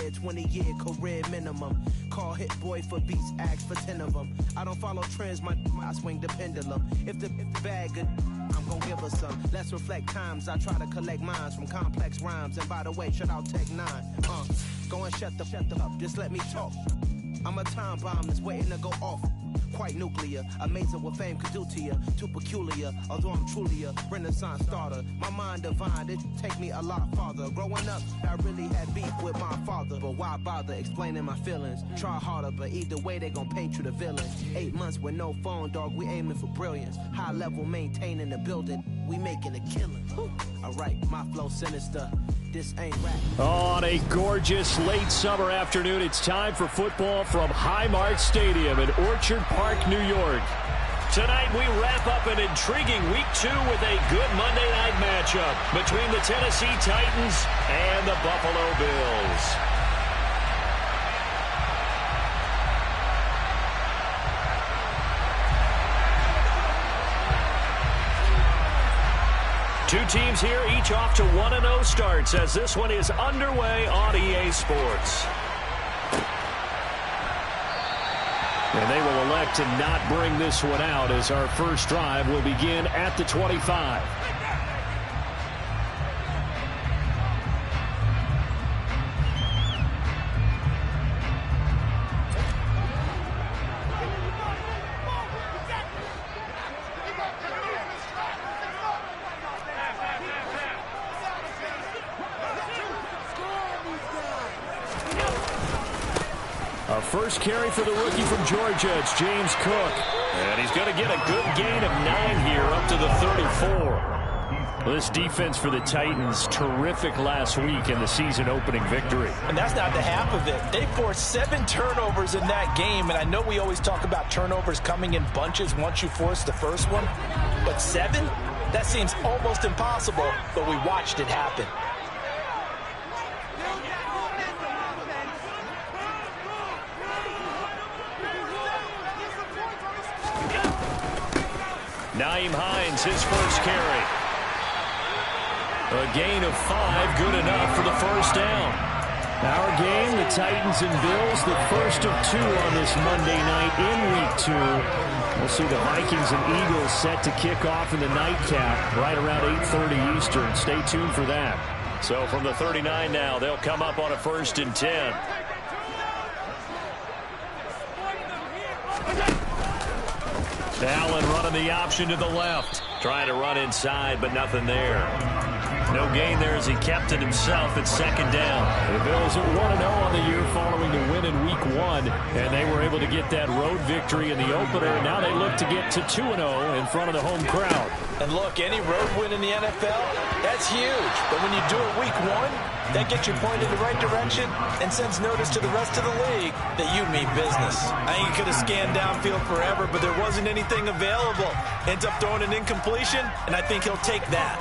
career, 20-year career minimum. Call Hit Boy for beats, ask for 10 of them. I don't follow trends, I swing the pendulum. If the bag good, I'm gon' give her some. Let's reflect times, I try to collect minds from complex rhymes. And by the way, shout out Tech 9. Go and shut the up, just let me talk. I'm a time bomb that's waiting to go off. Quite nuclear, amazing what fame could do to you. Too peculiar, although I'm truly a renaissance starter. My mind divine, it take me a lot farther. Growing up, I really had beef with my father. But why bother explaining my feelings? Try harder, but either way they gon' paint you the villain. 8 months with no phone, dog, we aiming for brilliance. High level maintaining the building, we making a killing. Alright, my flow sinister. This ain't rap. On a gorgeous late summer afternoon, it's time for football from Highmark Stadium in Orchard Park, New York. Tonight we wrap up an intriguing Week 2 with a good Monday night matchup between the Tennessee Titans and the Buffalo Bills. Two teams here, each off to 1-0 starts as this one is underway on EA Sports. And they will elect to not bring this one out as our first drive will begin at the 25. First carry for the rookie from Georgia, it's James Cook. And he's going to get a good gain of 9 here up to the 34. This defense for the Titans, terrific last week in the season-opening victory. And that's not the half of it. They forced 7 turnovers in that game, and I know we always talk about turnovers coming in bunches once you force the first one. But 7? That seems almost impossible, but we watched it happen. Nyheim Hines, his first carry. A gain of 5, good enough for the first down. Our game, the Titans and Bills, the first of 2 on this Monday night in Week 2. We'll see the Vikings and Eagles set to kick off in the nightcap right around 8:30 Eastern. Stay tuned for that. So from the 39 now, they'll come up on a 1st and 10. Allen running the option to the left. Trying to run inside, but nothing there. No gain there as he kept it himself at 2nd down. The Bills are 1-0 on the year following the win in Week 1, and they were able to get that road victory in the opener. Now they look to get to 2-0 in front of the home crowd. And look, any road win in the NFL, that's huge. But when you do it Week 1, that gets you pointed in the right direction and sends notice to the rest of the league that you mean business. I think he could have scanned downfield forever, but there wasn't anything available. Ends up throwing an incompletion, and I think he'll take that.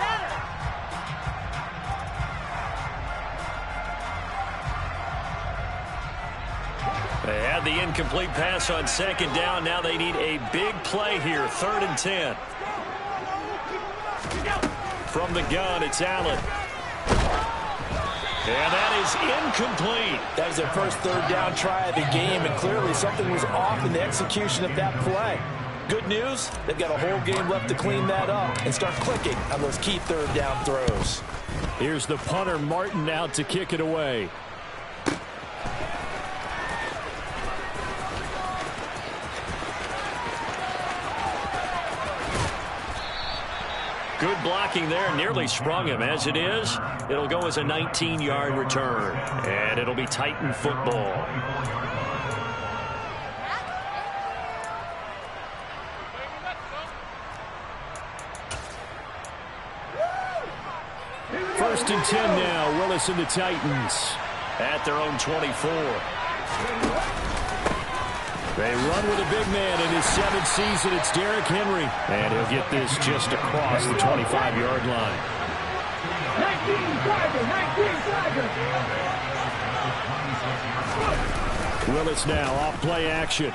They had the incomplete pass on 2nd down. Now they need a big play here, 3rd and 10. From the gun, it's Allen. And that is incomplete. That is their first 3rd down try of the game, and clearly something was off in the execution of that play. Good news, they've got a whole game left to clean that up and start clicking on those key 3rd down throws. Here's the punter, Martin, out to kick it away. Good blocking there, nearly sprung him. As it is, it'll go as a 19-yard return, and it'll be Titan football. First and 10 now, Willis and the Titans at their own 24. They run with a big man in his 7th season. It's Derrick Henry. And he'll get this just across the 25-yard line. 19 Willis now off play action.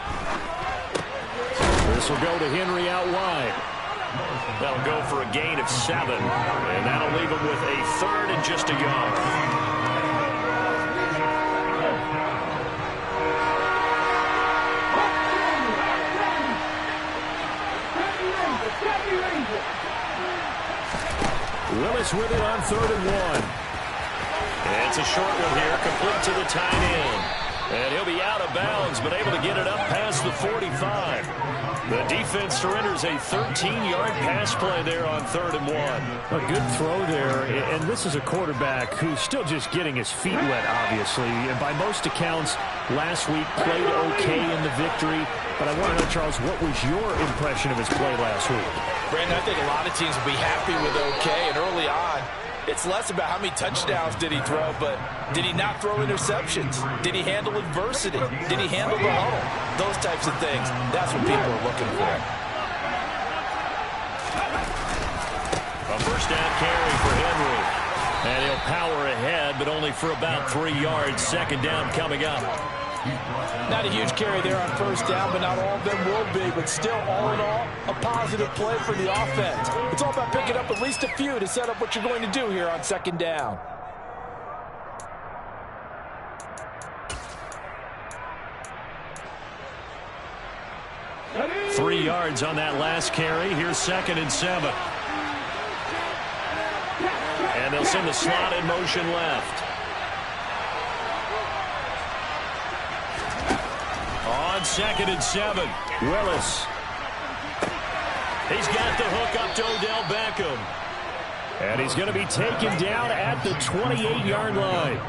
This will go to Henry out wide. That'll go for a gain of 7. And that'll leave him with a 3rd and just a yard. Willis with it on 3rd and 1. It's a short one here, complete to the tight end. And he'll be out of bounds, but able to get it up past the 45. The defense surrenders a 13-yard pass play there on 3rd and 1. A good throw there, and this is a quarterback who's still just getting his feet wet, obviously. And by most accounts, last week played okay in the victory. But I want to know, Charles, what was your impression of his play last week? Brandon, I think a lot of teams will be happy with okay, and early on, it's less about how many touchdowns did he throw, but did he not throw interceptions? Did he handle adversity? Did he handle the huddle? Those types of things. That's what people are looking for. A first down carry for Henry. And he'll power ahead, but only for about 3 yards. Second down coming up. Not a huge carry there on first down, but not all of them will be. But still, all in all, a positive play for the offense. It's all about picking up at least a few to set up what you're going to do here on second down. Three yards on that last carry. Here's 2nd and 7. And they'll send the slot in motion left. On 2nd and 7, Willis. He's got the hook up to Odell Beckham. And he's going to be taken down at the 28-yard line.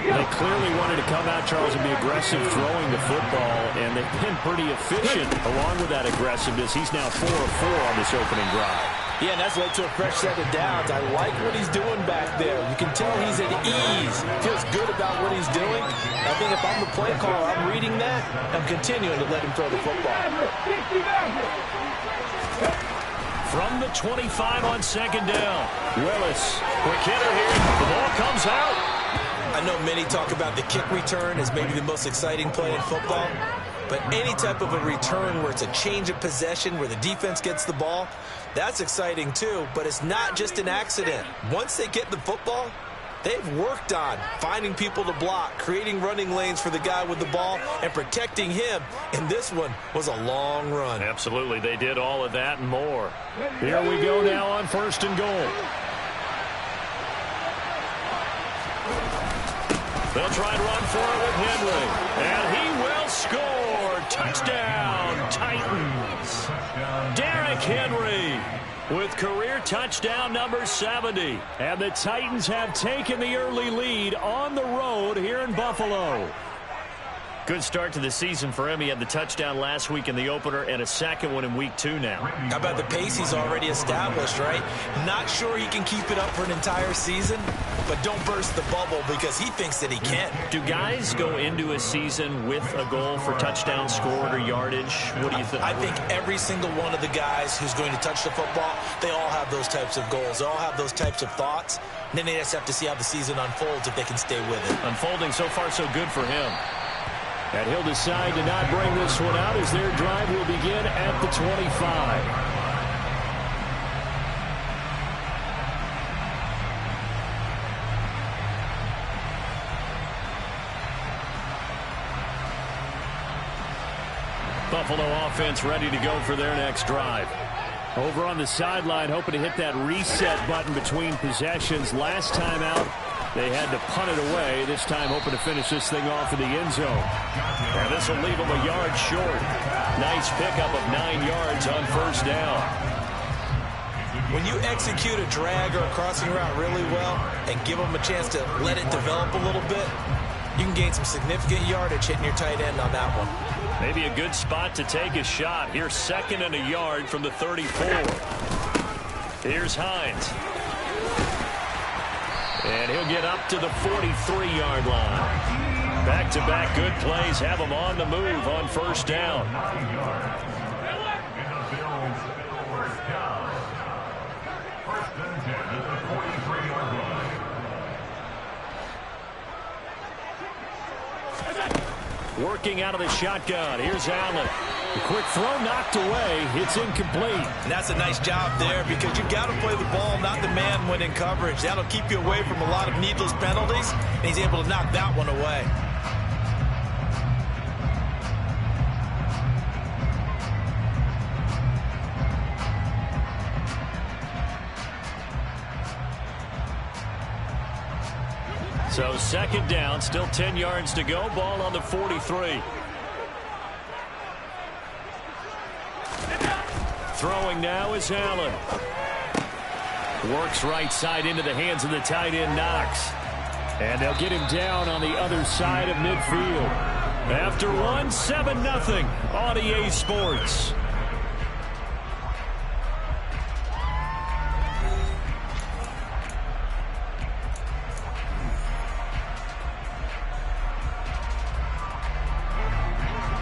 They clearly wanted to come out, Charles, and be aggressive throwing the football, and they've been pretty efficient along with that aggressiveness. He's now 4 of 4 on this opening drive. Yeah, and that's led to a fresh set of downs. I like what he's doing back there. You can tell he's at ease. Feels good about what he's doing. I think if I'm the play caller, I'm reading that. I'm continuing to let him throw the football. From the 25 on second down, Willis. Quick hitter here. The ball comes out. I know many talk about the kick return as maybe the most exciting play in football. But any type of a return where it's a change of possession, where the defense gets the ball, that's exciting too. But it's not just an accident. Once they get the football, they've worked on finding people to block, creating running lanes for the guy with the ball, and protecting him. And this one was a long run. Absolutely. They did all of that and more. Here we go now on 1st and goal. They'll try and run for it with Henry. And he will score. Touchdown, Titans. Derrick Henry with career touchdown number 70. And the Titans have taken the early lead on the road here in Buffalo. Good start to the season for him. He had the touchdown last week in the opener and a second one in week 2 now. How about the pace he's already established, right? Not sure he can keep it up for an entire season, but don't burst the bubble because he thinks that he can. Do guys go into a season with a goal for touchdown scored or yardage? What do you think? I think every single one of the guys who's going to touch the football, they all have those types of goals. They all have those types of thoughts. And then they just have to see how the season unfolds if they can stay with it. Unfolding so far so good for him. And he'll decide to not bring this one out as their drive will begin at the 25. Buffalo offense ready to go for their next drive. Over on the sideline, hoping to hit that reset button between possessions. Last time out, they had to punt it away. This time hoping to finish this thing off in the end zone. And this will leave them a yard short. Nice pickup of 9 yards on first down. When you execute a drag or a crossing route really well and give them a chance to let it develop a little bit, you can gain some significant yardage hitting your tight end on that one. Maybe a good spot to take a shot. Here's 2nd and a yard from the 34. Here's Hines. And he'll get up to the 43-yard line. Back-to-back good plays have him on the move on first down. Working out of the shotgun. Here's Allen. The quick throw knocked away. It's incomplete. And that's a nice job there because you got to play the ball, not the man when in coverage. That'll keep you away from a lot of needless penalties, and he's able to knock that one away. So second down, still 10 yards to go. Ball on the 43. Throwing now is Allen. Works right side into the hands of the tight end, Knox. And they'll get him down on the other side of midfield. After one, 7-0 on EA Sports.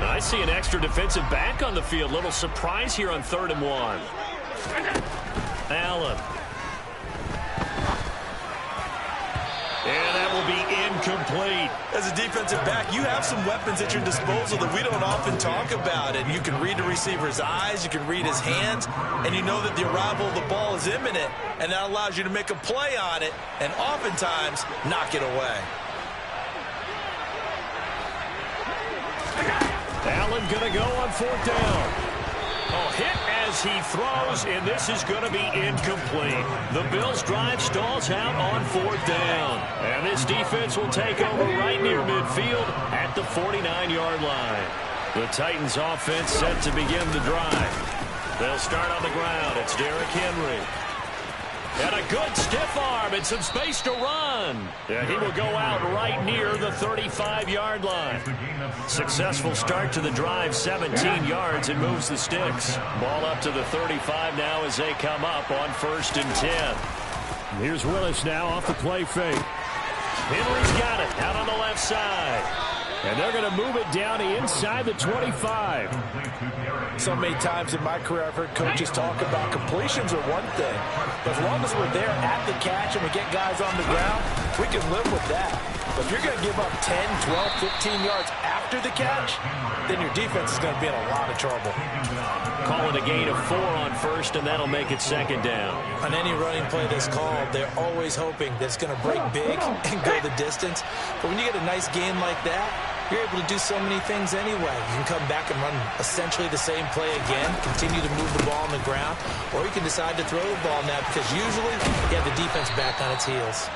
I see an extra defensive back on the field. Little surprise here on 3rd and 1. Allen. And that will be incomplete. As a defensive back, you have some weapons at your disposal that we don't often talk about. And you can read the receiver's eyes, you can read his hands, and you know that the arrival of the ball is imminent, and that allows you to make a play on it and oftentimes knock it away. Allen going to go on 4th down. Oh, hit as he throws, and this is going to be incomplete. The Bills' drive stalls out on 4th down. And this defense will take over right near midfield at the 49-yard line. The Titans' offense set to begin the drive. They'll start on the ground. It's Derrick Henry. And a good stiff arm and some space to run. Yeah, he will go out right near the 35-yard line. Successful start to the drive, 17 yards, and moves the sticks. Ball up to the 35 now as they come up on 1st and 10. Here's Willis now off the play fake. Henry's got it out on the left side. And they're going to move it down inside the 25. So many times in my career I've heard coaches talk about completions are one thing. But as long as we're there at the catch and we get guys on the ground, we can live with that. But if you're going to give up 10, 12, 15 yards after the catch, then your defense is going to be in a lot of trouble. Call it a gain of 4 on 1st, and that'll make it 2nd down. On any running play that's called, they're always hoping that it's going to break big and go the distance. But when you get a nice gain like that, you're able to do so many things anyway. You can come back and run essentially the same play again, continue to move the ball on the ground, or you can decide to throw the ball now because usually you have the defense back on its heels.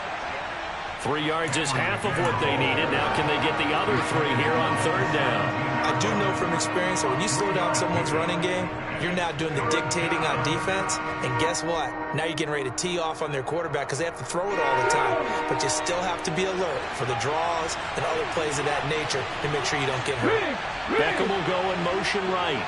3 yards is half of what they needed. Now can they get the other 3 here on 3rd down? I do know from experience that when you slow down someone's running game, you're now doing the dictating on defense. And guess what? Now you're getting ready to tee off on their quarterback because they have to throw it all the time. But you still have to be alert for the draws and other plays of that nature to make sure you don't get hurt. Beckham will go in motion right.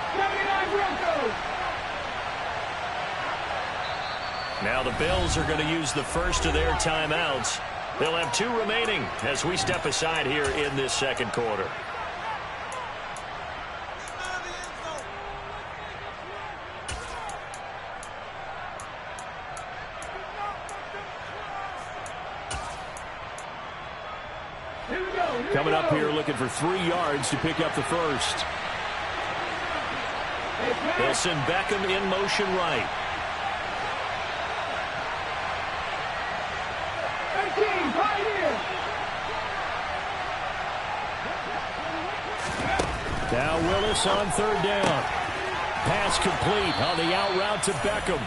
Now the Bills are going to use the first of their timeouts. They'll have 2 remaining as we step aside here in this 2nd quarter. Coming up here looking for 3 yards to pick up the first. They'll send Beckham in motion right. Now Willis on 3rd down. Pass complete on the out route to Beckham.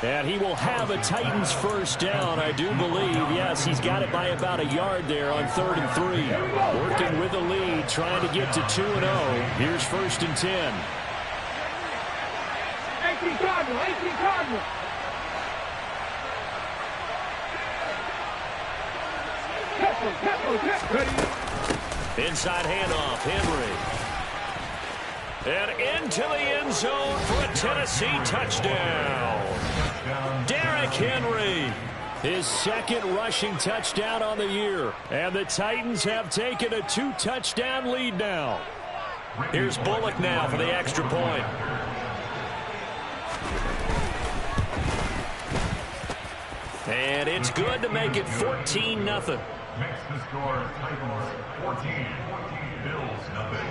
And he will have a Titans first down, I do believe. Yes, he's got it by about a yard there on 3rd and 3. Working with a lead, trying to get to 2-0. Here's 1st and 10. Cardinal. Inside handoff, Henry. And into the end zone for a Tennessee touchdown. Derrick Henry, his 2nd rushing touchdown on the year. And the Titans have taken a 2-touchdown lead now. Here's Bullock now for the extra point. And it's good to make it 14-0. Next to score, Titans 14, Bills nothing.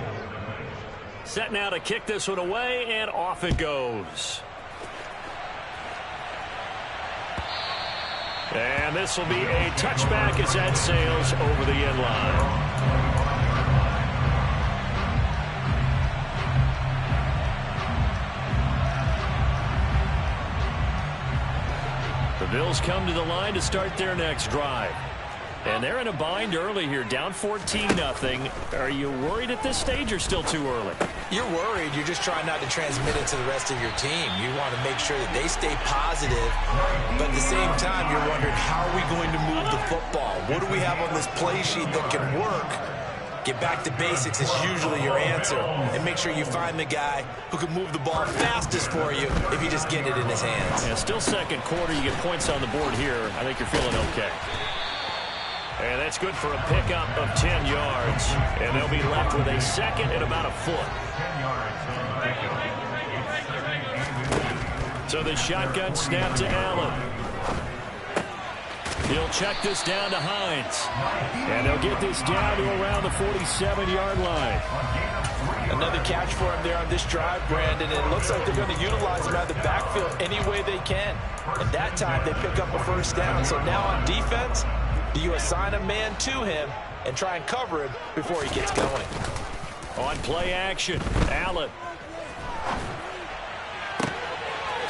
Set now to kick this one away, and off it goes. And this will be a touchback as that sails over the end line. The Bills come to the line to start their next drive. And they're in a bind early here, down 14-0. Are you worried at this stage or still too early? You're worried. You're just trying not to transmit it to the rest of your team. You want to make sure that they stay positive, but at the same time, you're wondering, how are we going to move the football? What do we have on this play sheet that can work? Get back to basics is usually your answer, and make sure you find the guy who can move the ball fastest for you if you just get it in his hands. Yeah, still second quarter. You get points on the board here. I think you're feeling okay. And that's good for a pickup of 10 yards. And they'll be left with a second and about a foot. So the shotgun snap to Allen. He'll check this down to Hines. And they'll get this down to around the 47-yard line. Another catch for him there on this drive, Brandon. And it looks like they're going to utilize him out of the backfield any way they can. And that time they pick up a first down. So now on defense, do you assign a man to him and try and cover him before he gets going? On play action, Allen.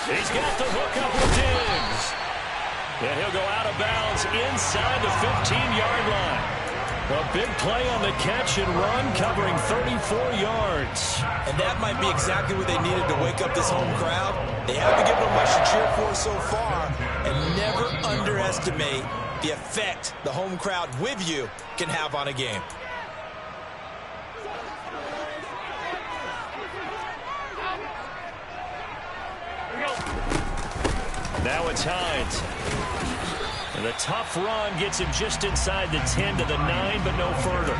He's got the hook up with Diggs. And he'll go out of bounds inside the 15-yard line. A big play on the catch and run, covering 34 yards. And that might be exactly what they needed to wake up this home crowd. They haven't given them much to cheer for so far. And never underestimate the effect the home crowd with you can have on a game. Now it's Hines. And the tough run gets him just inside the 10 to the 9, but no further.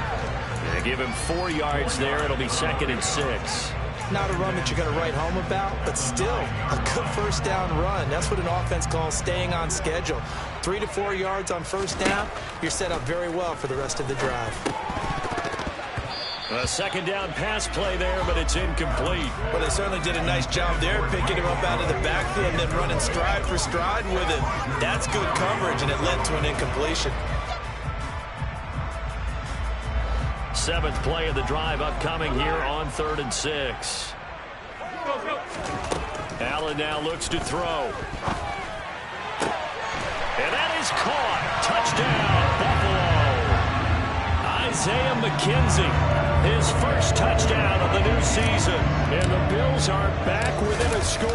They give him 4 yards there. It'll be 2nd and 6. Not a run that you're going to write home about, but still a good first down run. That's what an offense calls staying on schedule. 3 to 4 yards on first down, you're set up very well for the rest of the drive. A second down pass play there, but it's incomplete. Well, they certainly did a nice job there, picking him up out of the backfield and then running stride for stride with him. That's good coverage, and it led to an incompletion. 7th play of the drive upcoming here on 3rd and 6. Allen now looks to throw. And that is caught. Touchdown, Buffalo. Isaiah McKenzie, his first touchdown of the new season. And the Bills are back within a score.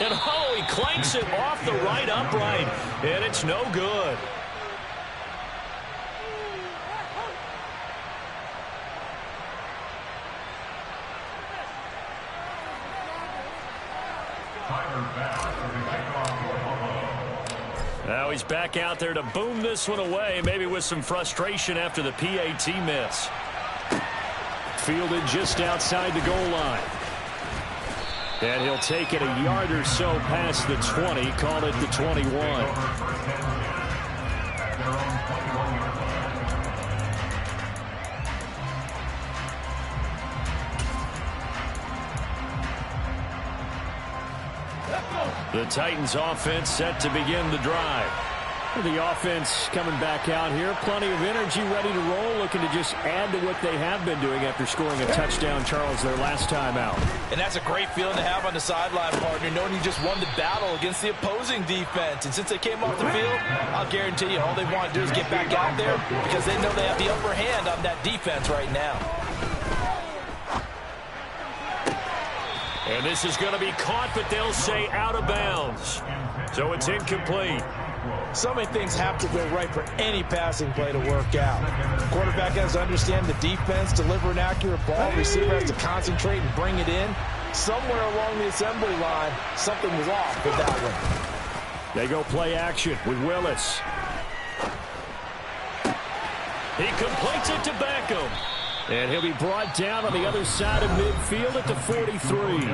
And oh, he clanks it off the right upright. And it's no good. Now he's back out there to boom this one away, maybe with some frustration after the PAT miss. Fielded just outside the goal line. And he'll take it a yard or so past the 20, call it the 21. The Titans offense set to begin the drive. The offense coming back out here. Plenty of energy, ready to roll, looking to just add to what they have been doing after scoring a touchdown, Charles, their last time out. And that's a great feeling to have on the sideline, partner, knowing you just won the battle against the opposing defense. And since they came off the field, I'll guarantee you all they want to do is get back out there because they know they have the upper hand on that defense right now. And this is going to be caught, but they'll say out of bounds. So it's incomplete. So many things have to go right for any passing play to work out. Quarterback has to understand the defense, deliver an accurate ball. Receiver has to concentrate and bring it in. Somewhere along the assembly line, something was off with that one. They go play action with Willis. He completes it to Beckham. And he'll be brought down on the other side of midfield at the 43.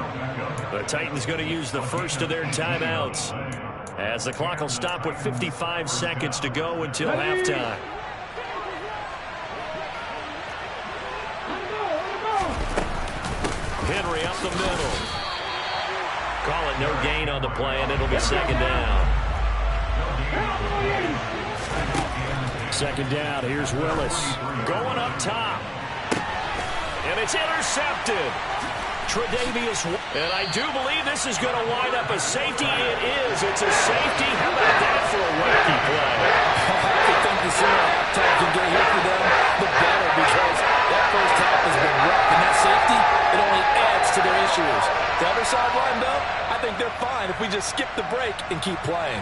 The Titans going to use the first of their timeouts, as the clock will stop with 55 seconds to go until halftime. Henry up the middle. Call it no gain on the play, and it'll be second down. Second down, here's Willis. Going up top. And it's intercepted. Tre'Davious And I do believe this is going to wind up a safety. It is. It's a safety. How about that for a wacky play? I think the sooner halftime can get here for them, the better, because that first half has been rough. And that safety, it only adds to their issues. The other sideline, though, I think they're fine if we just skip the break and keep playing.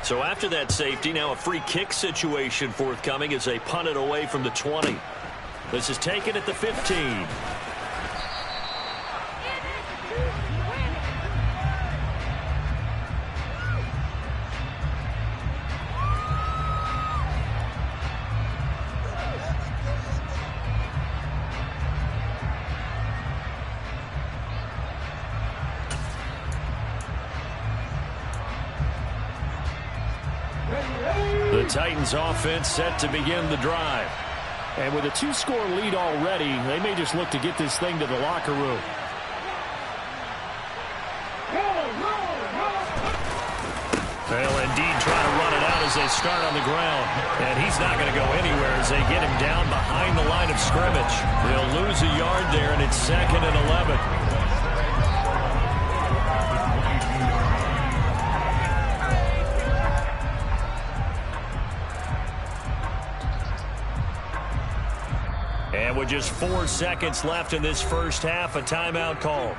So after that safety, now a free kick situation forthcoming as they punt it away from the 20. This is taken at the 15. The Titans offense set to begin the drive. And with a 2-score lead already, they may just look to get this thing to the locker room. They'll indeed try to run it out as they start on the ground. And he's not going to go anywhere as they get him down behind the line of scrimmage. They'll lose a yard there, and it's 2nd and 11. And with just 4 seconds left in this first half, a timeout call.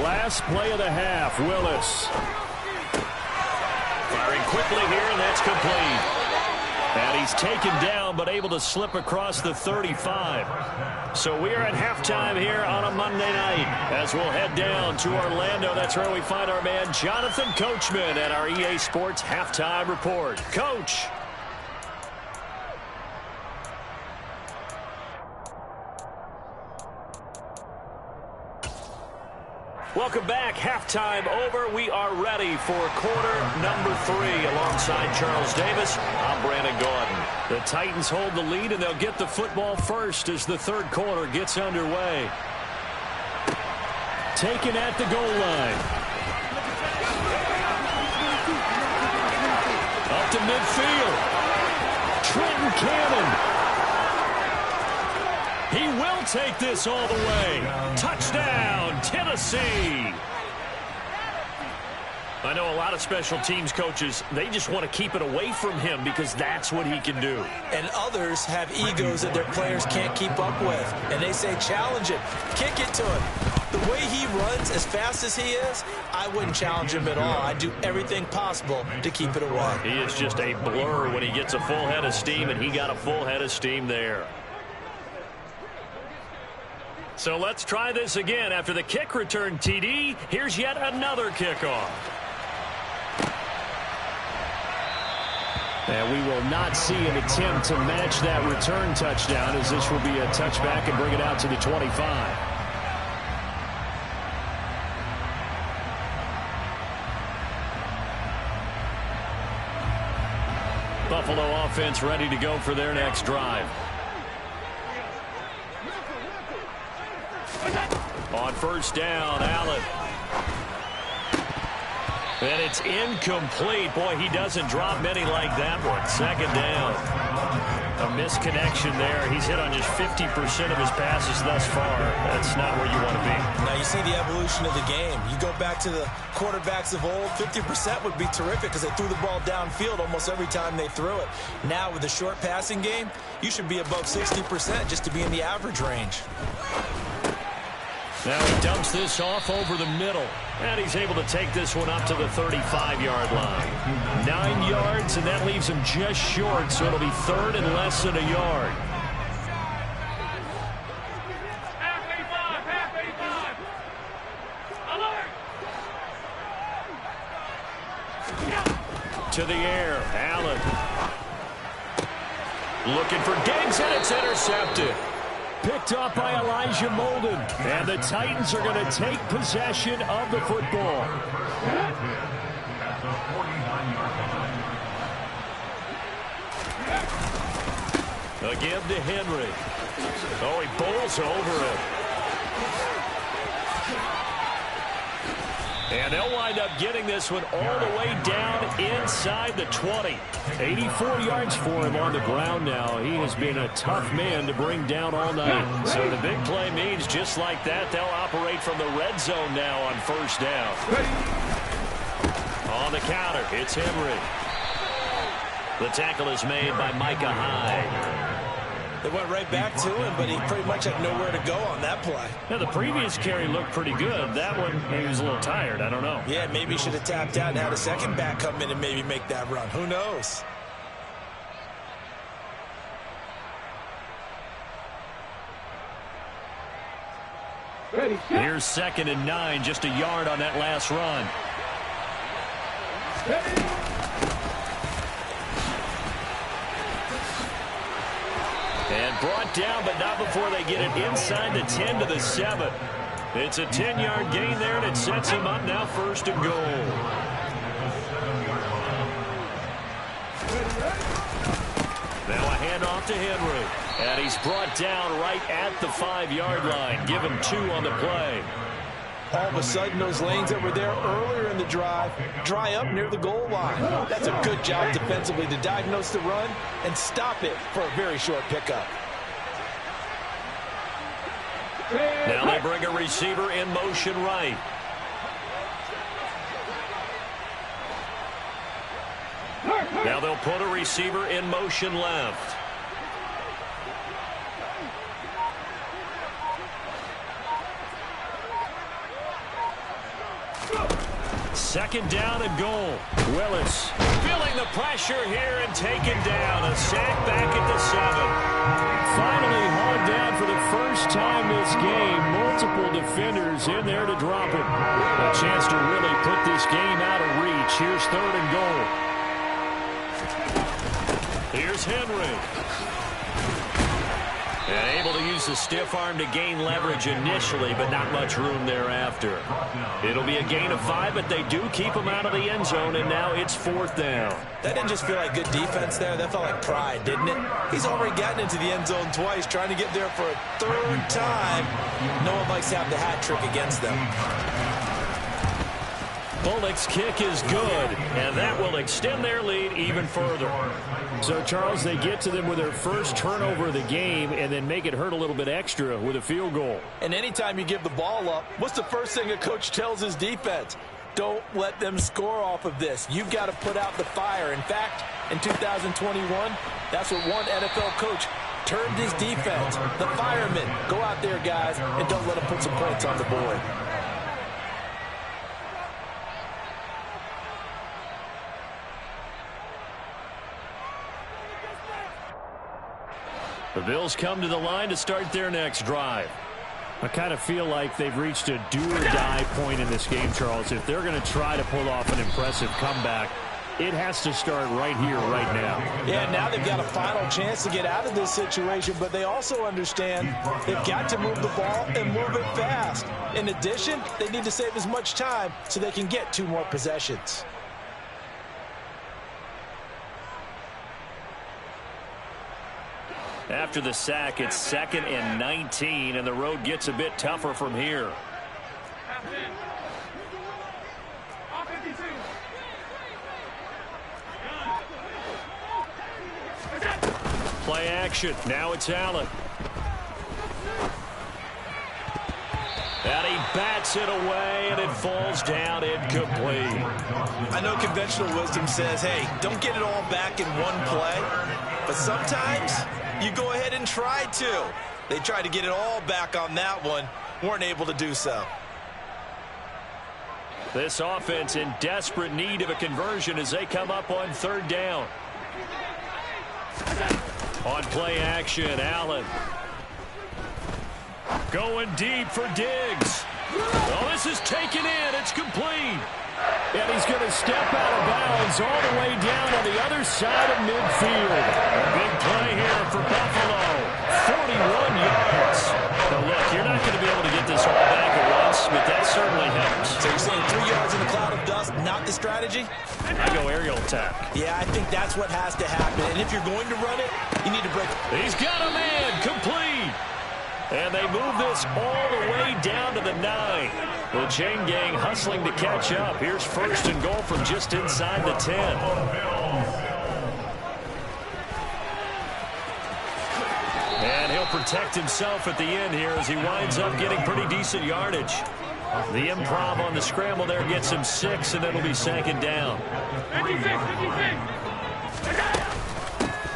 Last play of the half, Willis. Firing quickly here, and that's complete. And he's taken down, but able to slip across the 35. So we are at halftime here on a Monday night. As we'll head down to Orlando, that's where we find our man Jonathan Coachman at our EA Sports Halftime Report. Coach. Welcome back. Halftime over. We are ready for quarter number 3 alongside Charles Davis. I'm Brandon Gordon. The Titans hold the lead, and they'll get the football first as the third quarter gets underway. Taken at the goal line. Up to midfield. Trenton Cannon. He will take this all the way. Touchdown, Tennessee. I know a lot of special teams coaches, they just want to keep it away from him because that's what he can do. And others have egos that their players can't keep up with. And they say, challenge it. Kick it to him. The way he runs as fast as he is, I wouldn't challenge him at all. I'd do everything possible to keep it away. He is just a blur when he gets a full head of steam, and he got a full head of steam there. So let's try this again. After the kick return TD, here's yet another kickoff. And we will not see an attempt to match that return touchdown, as this will be a touchback and bring it out to the 25. Buffalo offense ready to go for their next drive. On first down, Allen. And it's incomplete. Boy, he doesn't drop many like that one. Second down. A misconnection there. He's hit on just 50% of his passes thus far. That's not where you want to be. Now, you see the evolution of the game. You go back to the quarterbacks of old, 50% would be terrific because they threw the ball downfield almost every time they threw it. Now, with the short passing game, you should be above 60% just to be in the average range. Now he dumps this off over the middle. And he's able to take this one up to the 35-yard line. 9 yards, and that leaves him just short, so it'll be third and less than a yard. To the air, Allen. Looking for Diggs, and it's intercepted. Picked up by Elijah Molden. And the Titans are going to take possession of the football. A give to Henry. Oh, he bowls over it. And they'll wind up getting this one all the way down inside the 20. 84 yards for him on the ground now. He has been a tough man to bring down all night. So the big play means just like that, they'll operate from the red zone now on first down. On the counter, it's Henry. The tackle is made by Micah Hyde. They went right back to him, but he pretty much had nowhere to go on that play. Now, the previous carry looked pretty good. That one, he was a little tired. I don't know. Yeah, maybe he should have tapped out and had a second back come in and maybe make that run. Who knows? Here's 2nd and 9, just a yard on that last run. And brought down, but not before they get it inside the 10 to the 7. It's a 10-yard gain there, and it sets him up now 1st and goal. Now a handoff to Henry. And he's brought down right at the 5-yard line. Give him 2 on the play. All of a sudden, those lanes that were there earlier in the drive dry up near the goal line. That's a good job defensively to diagnose the run and stop it for a very short pickup. Now they bring a receiver in motion right. Now they'll put a receiver in motion left. Second down and goal. Willis feeling the pressure here and taken down. A sack back at the 7. Finally hauled down for the first time this game. Multiple defenders in there to drop him. A chance to really put this game out of reach. Here's 3rd and goal. Here's Henry. And able to use the stiff arm to gain leverage initially, but not much room thereafter. It'll be a gain of 5, but they do keep him out of the end zone, and now it's 4th down. That didn't just feel like good defense there. That felt like pride, didn't it? He's already gotten into the end zone twice, trying to get there for a 3rd time. No one likes to have the hat trick against them. Bullock's kick is good, and that will extend their lead even further. So, Charles, they get to them with their first turnover of the game and then make it hurt a little bit extra with a field goal. And anytime you give the ball up, what's the first thing a coach tells his defense? Don't let them score off of this. You've got to put out the fire. In fact, in 2021, that's what one NFL coach termed his defense. The firemen. Go out there, guys, and don't let them put some points on the board. The Bills come to the line to start their next drive. I kind of feel like they've reached a do-or-die point in this game, Charles. If they're going to try to pull off an impressive comeback, it has to start right here, right now. Yeah, now they've got a final chance to get out of this situation, but they also understand they've got to move the ball and move it fast. In addition, they need to save as much time so they can get 2 more possessions. After the sack, it's 2nd and 19, and the road gets a bit tougher from here. Play action. Now it's Allen. And he bats it away, and it falls down incomplete. I know conventional wisdom says, hey, don't get it all back in one play. But sometimes you go ahead and try to. They tried to get it all back on that one. Weren't able to do so. This offense in desperate need of a conversion as they come up on 3rd down. On play action, Allen. Going deep for Diggs. Oh, this is taken in. It's complete. And he's going to step out of bounds all the way down on the other side of midfield. A big play here for Buffalo. 41 yards. Now, look, you're not going to be able to get this all back at once, but that certainly helps. So you're saying 3 yards in the cloud of dust not the strategy? I go aerial attack. Yeah, I think that's what has to happen. And if you're going to run it, you need to break. He's got a man, complete. And they move this all the way down to the 9. The chain gang hustling to catch up. Here's first and goal from just inside the 10. And he'll protect himself at the end here as he winds up getting pretty decent yardage. The improv on the scramble there gets him 6, and it'll be second down.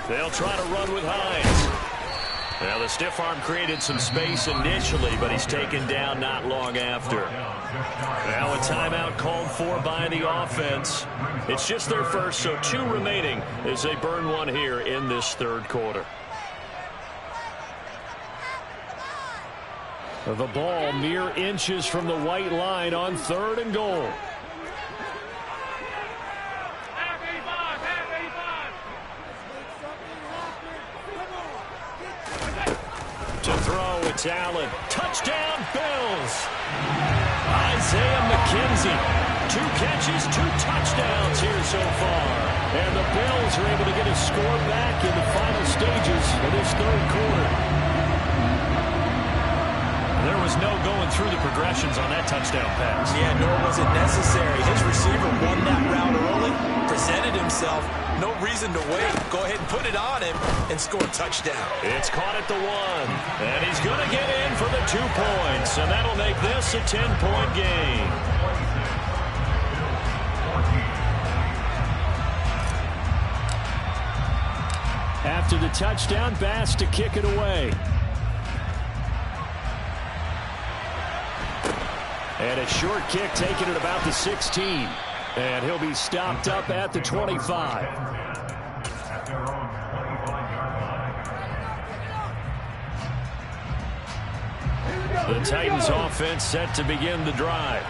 They'll try to run with Hines. Well, the stiff arm created some space initially, but he's taken down not long after. Now a timeout called for by the offense. It's just their first, so 2 remaining as they burn one here in this third quarter. The ball mere inches from the white line on 3rd and goal. To throw, it's Allen. Touchdown, Bills. Isaiah McKenzie. 2 catches, 2 touchdowns here so far. And the Bills are able to get a score back in the final stages of this third quarter. There was no going through the progressions on that touchdown pass. Yeah, nor was it necessary. His receiver won that route early, presented himself. No reason to wait. Go ahead and put it on him and score a touchdown. It's caught at the 1. And he's going to get in for the 2 points. And that'll make this a 10-point game. After the touchdown, Bass to kick it away. And a short kick taken at about the 16. And he'll be stopped up at the 25. The Titans offense set to begin the drive.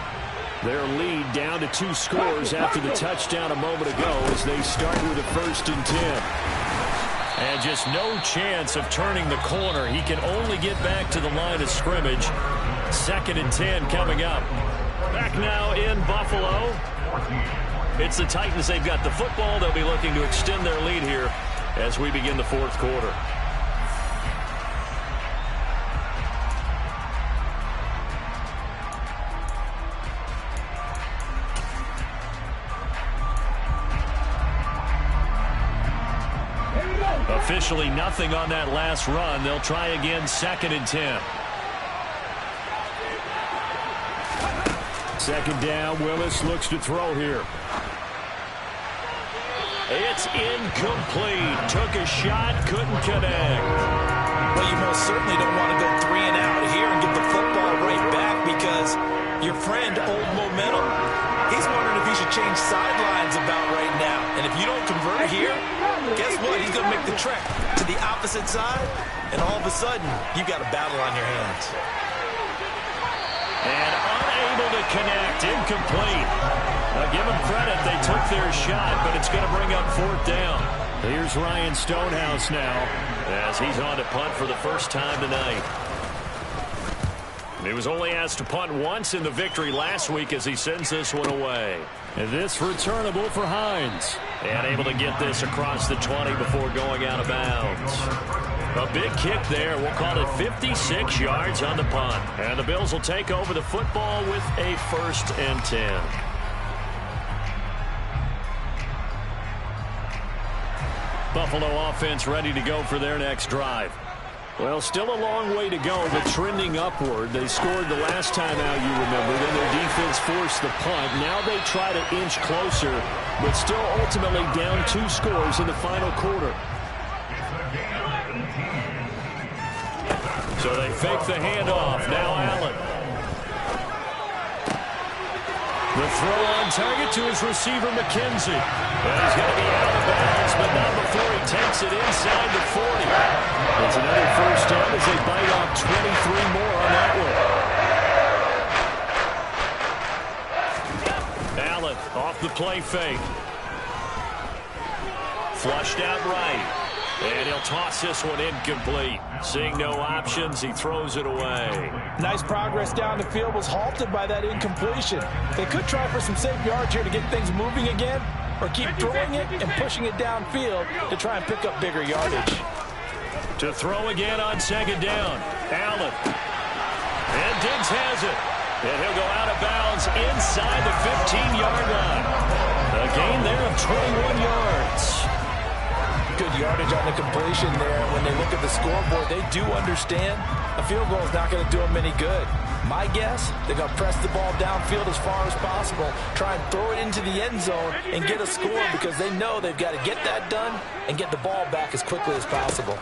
Their lead down to 2 scores after the touchdown a moment ago as they start with a 1st and 10. And just no chance of turning the corner. He can only get back to the line of scrimmage. 2nd and 10 coming up. Back now in Buffalo. It's the Titans. They've got the football. They'll be looking to extend their lead here as we begin the 4th quarter. Officially nothing on that last run. They'll try again 2nd and 10. 2nd down. Willis looks to throw here. It's incomplete. Took a shot, couldn't connect. Well, you most certainly don't want to go 3 and out here and get the football right back because your friend, Old Momentum, he's wondering if he should change sidelines about right now. And if you don't convert here, guess what? He's going to make the trek to the opposite side, and all of a sudden, you've got a battle on your hands. And unable to connect, incomplete. Now give them credit, they took their shot, but it's going to bring up 4th down. Here's Ryan Stonehouse now as he's on to punt for the first time tonight. He was only asked to punt once in the victory last week as he sends this one away. And this returnable for Hines. And able to get this across the 20 before going out of bounds. A big kick there. We'll call it 56 yards on the punt. And the Bills will take over the football with a 1st and 10. Buffalo offense ready to go for their next drive. Well, still a long way to go, but trending upward. They scored the last time out, you remember. Then their defense forced the punt. Now they try to inch closer, but still ultimately down 2 scores in the final quarter. So they fake the handoff. Now Allen. The throw on target to his receiver, McKenzie. And he's going to be out of bounds, but not before he takes it inside the 40. It's another 1st down as they bite off 23 more on that one. Allen off the play fake. Flushed out right. And he'll toss this one incomplete. Seeing no options, he throws it away. Nice progress down the field was halted by that incompletion. They could try for some safe yards here to get things moving again, or keep throwing it and pushing it downfield to try and pick up bigger yardage. To throw again on second down. Allen. And Diggs has it. And he'll go out of bounds inside the 15-yard line. A gain there of 21 yards. Good yardage on the completion there. When they look at the scoreboard, they do understand a field goal is not going to do them any good. My guess, they're going to press the ball downfield as far as possible, try and throw it into the end zone and get a score because they know they've got to get that done and get the ball back as quickly as possible.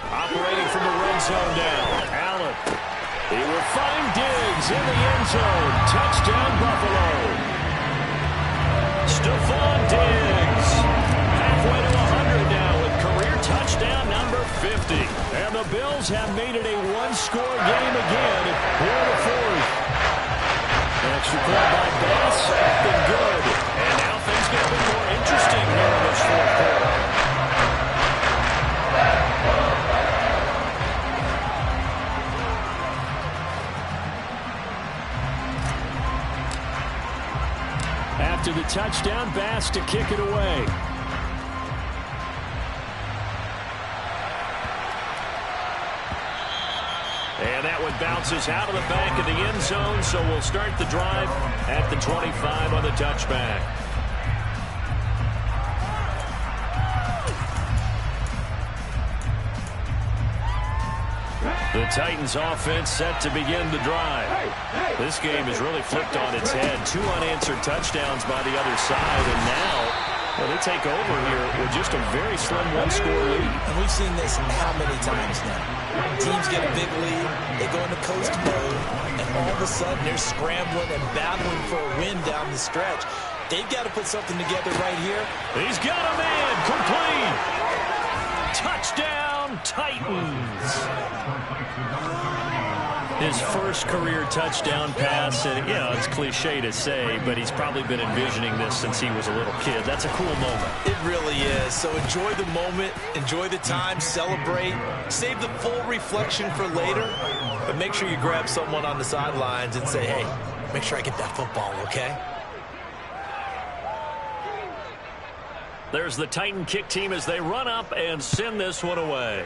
Operating from the red zone now. Allen. He will find Diggs in the end zone. Touchdown, Buffalo. Stephon Diggs. Halfway to 100 now with career touchdown number 50. And the Bills have made it a one-score game again here in the fourth. Extra point by Bass. Up and good. And now things get a bit more interesting here in this fourth quarter. After the touchdown, Bass to kick it away. And that one bounces out of the back of the end zone, so we'll start the drive at the 25 on the touchback. The Titans offense set to begin the drive. This game is really flipped on its head. 2 unanswered touchdowns by the other side, and now they take over here with just a very slim one-score lead. And we've seen this how many times now? Teams get a big lead, they go into coast mode, and all of a sudden they're scrambling and battling for a win down the stretch. They've got to put something together right here. He's got a man, complete. Touchdown, Titans. His first career touchdown pass, and it's cliche to say, but he's probably been envisioning this since he was a little kid. That's a cool moment. It really is. So enjoy the moment, enjoy the time, celebrate, save the full reflection for later, but make sure you grab someone on the sidelines and say, hey, make sure I get that football, okay? There's the Titan kick team as they run up and send this one away.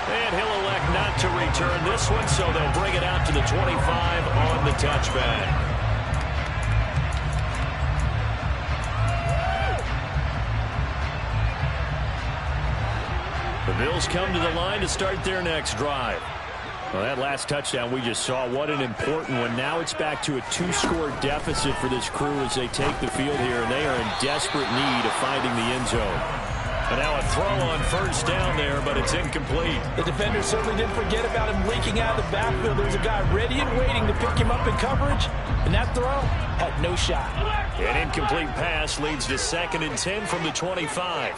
And he'll elect not to return this one, so they'll bring it out to the 25 on the touchback. The Bills come to the line to start their next drive. Well, that last touchdown we just saw, what an important one. Now it's back to a 2-score deficit for this crew as they take the field here, and they are in desperate need of finding the end zone. And now a throw on first down there, but it's incomplete. The defender certainly didn't forget about him leaking out of the backfield. There's a guy ready and waiting to pick him up in coverage, and that throw had no shot. An incomplete pass leads to 2nd and 10 from the 25.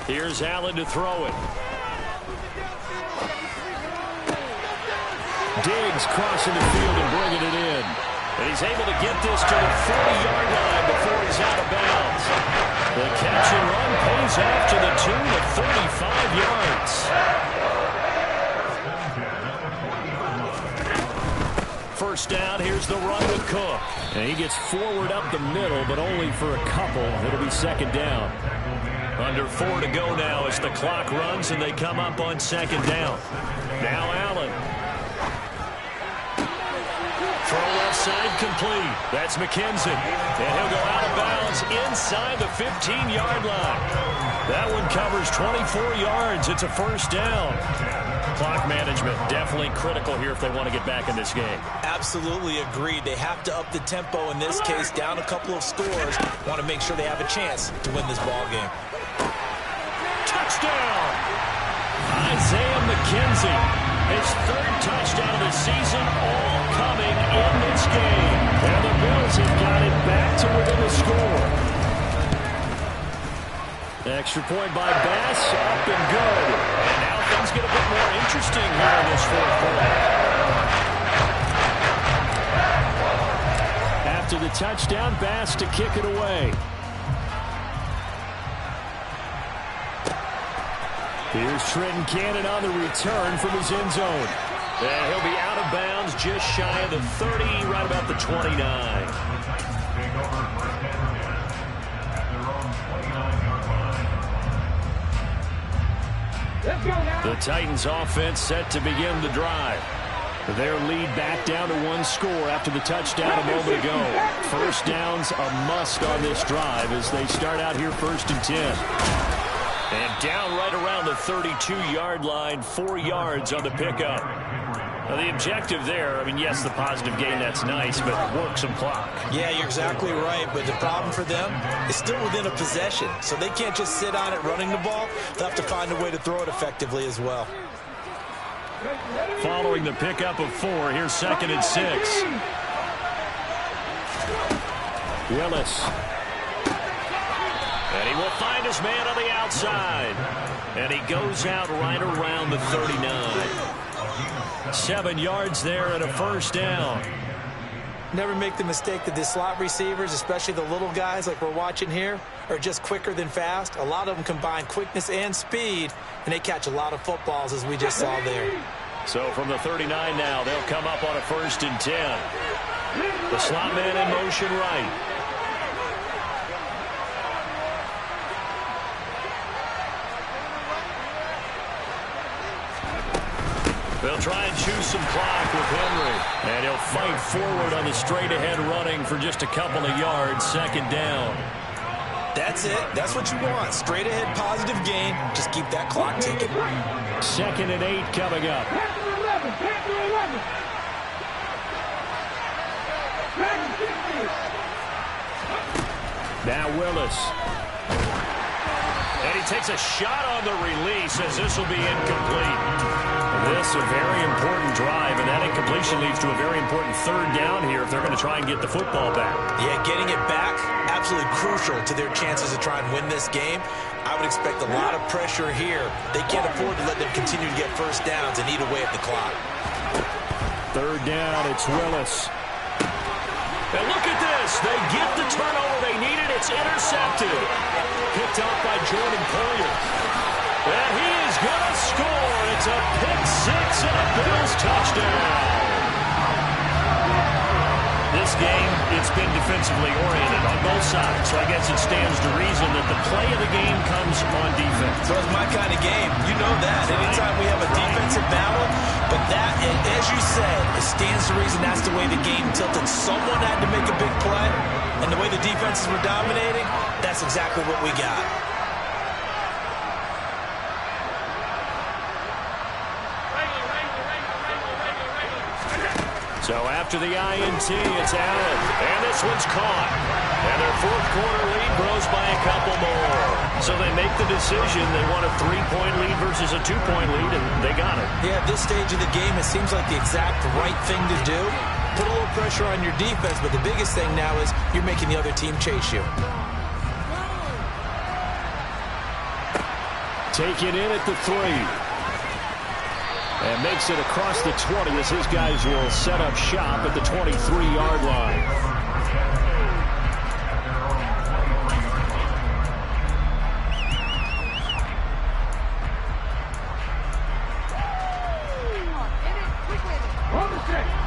Here's Allen to throw it. Diggs crossing the field and bringing it in. And he's able to get this to the 40-yard line before he's out of bounds. The catch and run pays off to the tune of 35 yards. First down, here's the run with Cook. And he gets forward up the middle, but only for a couple. It'll be 2nd down. Under 4 to go now as the clock runs and they come up on 2nd down. Now Allen. Throw left side complete. That's McKenzie. And he'll go out of bounds inside the 15-yard line. That one covers 24 yards. It's a first down. Clock management definitely critical here if they want to get back in this game. Absolutely agreed. They have to up the tempo in this case, down a couple of scores. Want to make sure they have a chance to win this ball game. Touchdown! Isaiah McKenzie. His 3rd touchdown of the season, all coming in this game. And the Bills have got it back to within the score. Extra point by Bass, up and good. And now things get a bit more interesting here in this fourth quarter. touchdown pass to kick it away. Here's Trenton Cannon on the return from his end zone. And he'll be out of bounds just shy of the 30, right about the 29. Take over first and 10 at their own 29-yard line. The Titans offense set to begin the drive. Their lead back down to one score after the touchdown a moment ago. First down's a must on this drive as they start out here 1st and 10. And down right around the 32-yard line, 4 yards on the pickup. Now, the objective there, I mean, yes, the positive gain, that's nice, but work some clock. Yeah, you're exactly right, but the problem for them is still within a possession, so they can't just sit on it running the ball. They'll have to find a way to throw it effectively as well. Following the pickup of 4, here's 2nd and 6. Willis. And he will find his man on the outside. And he goes out right around the 39. 7 yards there and a first down. Never make the mistake that the slot receivers, especially the little guys like we're watching here, are just quicker than fast. A lot of them combine quickness and speed, and they catch a lot of footballs, as we just saw there. So from the 39 now, they'll come up on a 1st and 10. The slot man in motion right. They'll try and choose some clock with Henry. And he'll fight forward on the straight-ahead running for just a couple of yards. 2nd down. That's it. That's what you want. Straight-ahead positive gain. Just keep that clock ticking. 2nd and 8 coming up. Now Willis. And he takes a shot on the release as this will be incomplete. This a very important drive, and that incompletion leads to a very important 3rd down here if they're going to try and get the football back. Yeah, getting it back, absolutely crucial to their chances to try and win this game. I would expect a lot of pressure here. They can't afford to let them continue to get first downs and eat away at the clock. 3rd down, it's Willis. And look at this. They get the turnover they needed. It's intercepted. Picked up by Jordan Poyer. And he is going to score. It's a pick 6 and a Bills touchdown. This game, it's been defensively oriented on both sides, so I guess it stands to reason that the play of the game comes on defense. So it's my kind of game. You know that. Anytime we have a defensive battle, but that, as you said, it stands to reason that's the way the game tilted. Someone had to make a big play, and the way the defenses were dominating, that's exactly what we got. So after the INT, it's Allen. And this one's caught. And their 4th quarter lead grows by a couple more. So they make the decision. They want a 3-point lead versus a 2-point lead, and they got it. Yeah, at this stage of the game, it seems like the exact right thing to do. Put a little pressure on your defense, but the biggest thing now is you're making the other team chase you. Take it in at the 3. And makes it across the 20 as his guys will set up shop at the 23-yard line.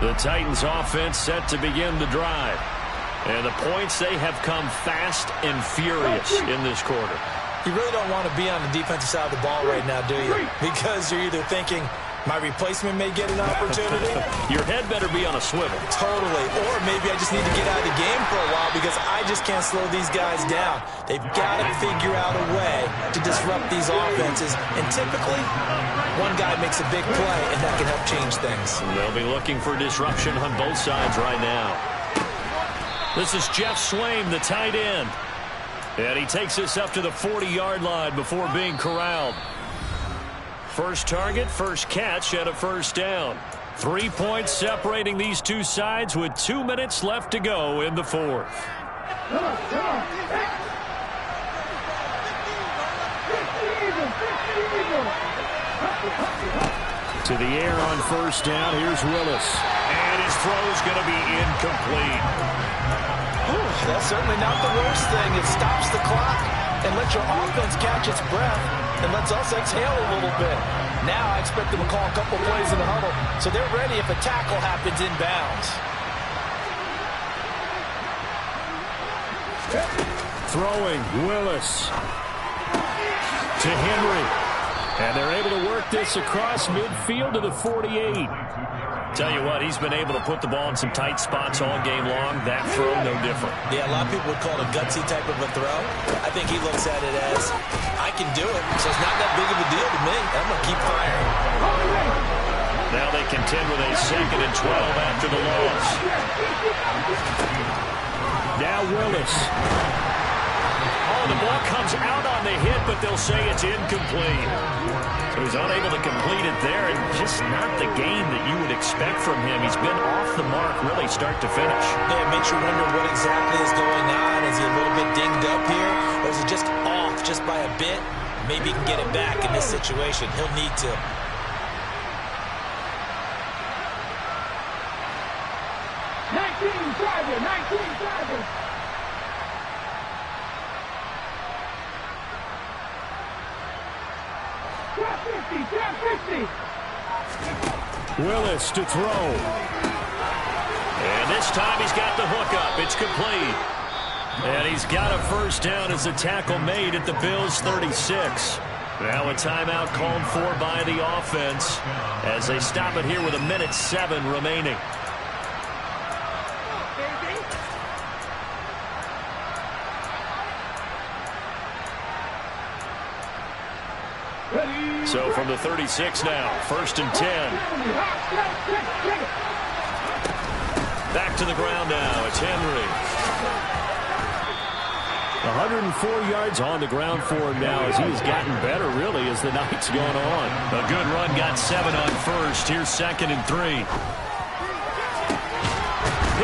The Titans offense set to begin the drive. And the points, they have come fast and furious in this quarter. You really don't want to be on the defensive side of the ball right now, do you? Because you're either thinking, my replacement may get an opportunity. Your head better be on a swivel. Totally. Or maybe I just need to get out of the game for a while because I just can't slow these guys down. They've got to figure out a way to disrupt these offenses. And typically, one guy makes a big play, and that can help change things. They'll be looking for disruption on both sides right now. This is Jeff Swaim, the tight end. And he takes this up to the 40-yard line before being corralled. First target, first catch, and a first down. 3 points separating these two sides with 2 minutes left to go in the 4th. To the air on first down, here's Willis. And his throw's going to be incomplete. That's certainly not the worst thing. It stops the clock and lets your offense catch its breath and lets us exhale a little bit. Now I expect them to call a couple plays in the huddle so they're ready if a tackle happens inbounds. Throwing, Willis to Henry. And they're able to work this across midfield to the 48. Tell you what, he's been able to put the ball in some tight spots all game long. That throw, no different. Yeah, a lot of people would call it a gutsy type of a throw. I think he looks at it as, I can do it, so it's not that big of a deal to me. I'm going to keep firing. Now they contend with a 2nd and 12 after the loss. Now Willis. Oh, the ball comes out on the hit, but they'll say it's incomplete. So he's unable to complete it there, and just not the game that you would expect from him. He's been off the mark really start to finish. Yeah, it makes you wonder what exactly is going on. Is he a little bit dinged up here, or is he just off just by a bit? Maybe he can get it back in this situation. He'll need to. Willis to throw. And this time he's got the hook up. It's complete. And he's got a first down as a tackle made at the Bills' 36. Now a timeout called for by the offense as they stop it here with 1:07 remaining. So from the 36 now, 1st and 10. Back to the ground now. It's Henry. 104 yards on the ground for him now as he's gotten better, really, as the night's gone on. A good run, got 7 on first. Here's 2nd and 3.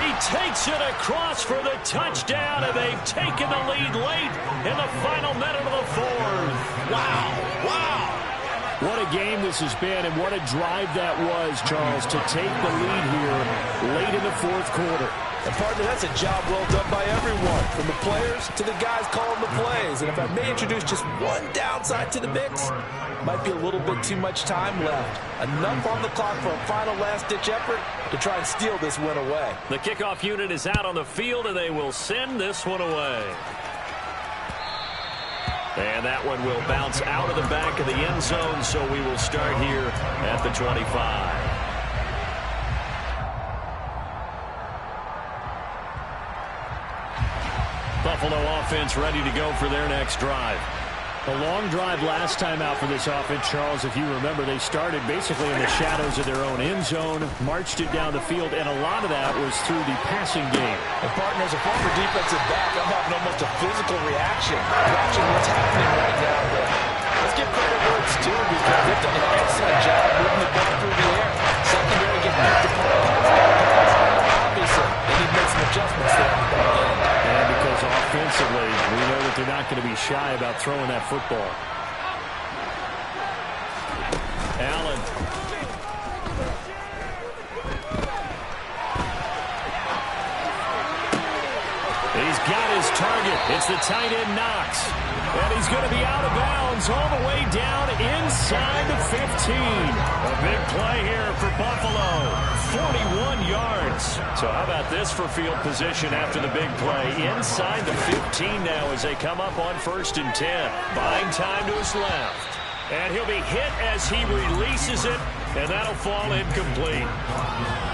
He takes it across for the touchdown, and they've taken the lead late in the final minute of the 4th. Wow. Wow. What a game this has been, and what a drive that was, Charles, to take the lead here late in the 4th quarter. And partner, that's a job well done by everyone, from the players to the guys calling the plays. And if I may introduce just one downside to the mix, might be a little bit too much time left. Enough on the clock for a final last-ditch effort to try and steal this win away. The kickoff unit is out on the field, and they will send this one away. And that one will bounce out of the back of the end zone, so we will start here at the 25. Buffalo offense ready to go for their next drive. A long drive last time out for this offense, Charles. If you remember, they started basically in the shadows of their own end zone, marched it down the field, and a lot of that was through the passing game. And partner, as a former defensive back, I'm having almost a physical reaction watching what's happening right now. But let's give credit where it's due, because they've done an excellent job moving the ball through the air. Secondary getting back to play. Obviously, they need to make some adjustments there in the back end. And because offensively, we know that they're not going to be shy about throwing that football. Allen. He's got his target. It's the tight end Knox. And he's going to be out of bounds all the way down inside the 15. A big play here for Buffalo. 41 yards. So how about this for field position after the big play? Inside the 15 now as they come up on 1st and 10. Buying time to his left. And he'll be hit as he releases it, and that'll fall incomplete.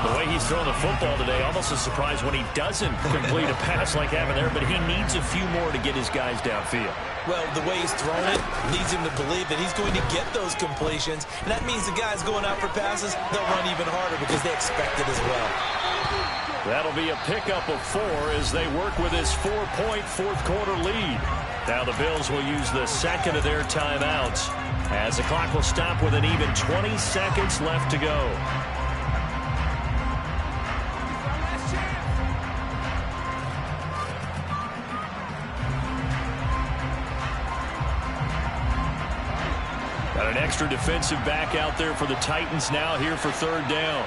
The way he's throwing the football today, almost a surprise when he doesn't complete a pass like having there, but he needs a few more to get his guys downfield. Well, the way he's thrown it leads him to believe that he's going to get those completions, and that means the guys going out for passes, they'll run even harder because they expect it as well. That'll be a pickup of 4 as they work with his 4-point 4th quarter lead. Now the Bills will use the 2nd of their timeouts as the clock will stop with an even 20 seconds left to go. Got an extra defensive back out there for the Titans now here for 3rd down.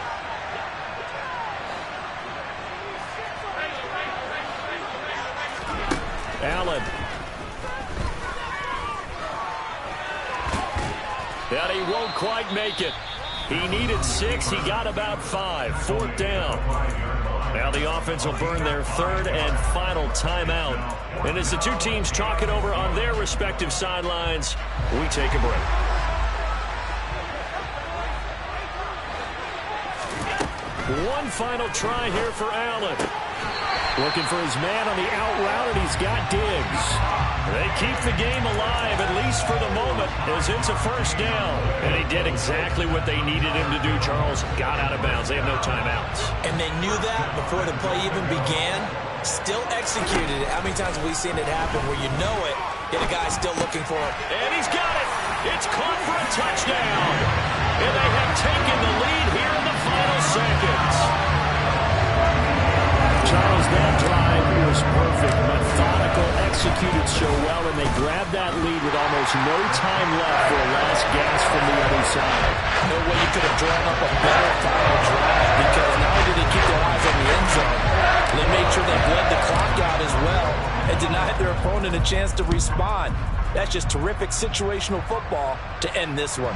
Allen. And he won't quite make it. He needed 6. He got about 5. 4th down. Now the offense will burn their 3rd and final timeout. And as the two teams talk it over on their respective sidelines, we take a break. One final try here for Allen. Looking for his man on the out route, and he's got Diggs. They keep the game alive, at least for the moment, as it's a 1st down. And he did exactly what they needed him to do, Charles. Got out of bounds. They have no timeouts. And they knew that before the play even began. Still executed it. How many times have we seen it happen where you know it, yet a guy's still looking for it? And he's got it. It's caught for a touchdown. And they have taken the lead here in the final seconds. Charles, that drive was perfect. Methodical, executed so well, and they grabbed that lead with almost no time left for a last gasp from the other side. No way you could have drawn up a better final drive, because not only did they keep their eyes on the end zone, they made sure they bled the clock out as well and denied their opponent a chance to respond. That's just terrific situational football to end this one.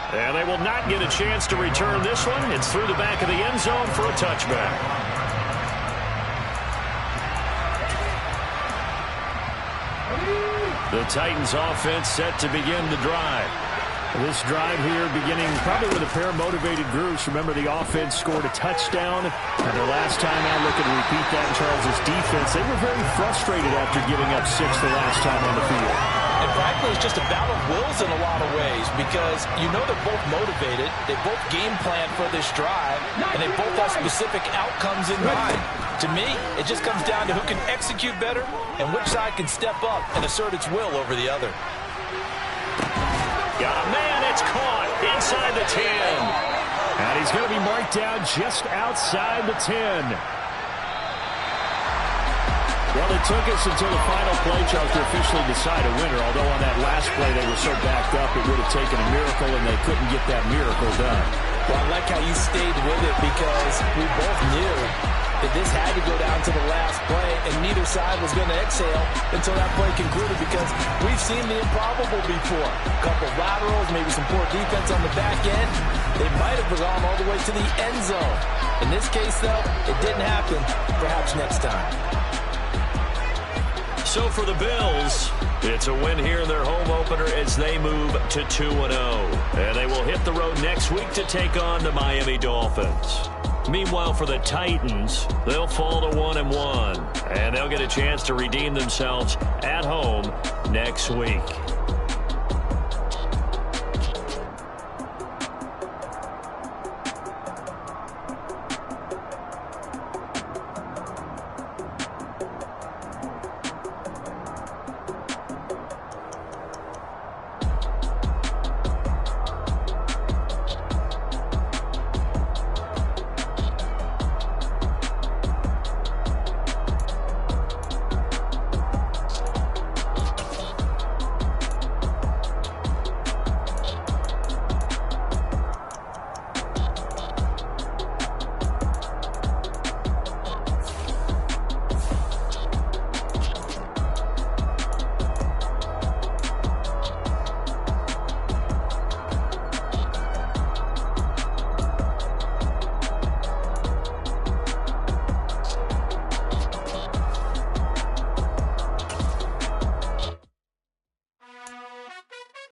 And they will not get a chance to return this one. It's through the back of the end zone for a touchback. The Titans offense set to begin the drive. This drive here beginning probably with a pair of motivated groups. Remember, the offense scored a touchdown. And their last time out, looking to repeat that in Charles' defense. They were very frustrated after giving up 6 the last time on the field. And frankly, it's just a battle of wills in a lot of ways, because you know they're both motivated, they both game plan for this drive, and they both have specific outcomes in mind. To me, it just comes down to who can execute better and which side can step up and assert its will over the other. Got a man, it's caught inside the 10. And he's going to be marked down just outside the 10. Well, it took us until the final play, Charles, to officially decide a winner. Although on that last play they were so backed up, it would have taken a miracle, and they couldn't get that miracle done. Well, I like how you stayed with it, because we both knew that this had to go down to the last play, and neither side was going to exhale until that play concluded, because we've seen the improbable before. A couple laterals, maybe some poor defense on the back end. They might have gone all the way to the end zone. In this case, though, it didn't happen. Perhaps next time. So for the Bills, it's a win here in their home opener as they move to 2-0. And they will hit the road next week to take on the Miami Dolphins. Meanwhile, for the Titans, they'll fall to 1-1. And they'll get a chance to redeem themselves at home next week.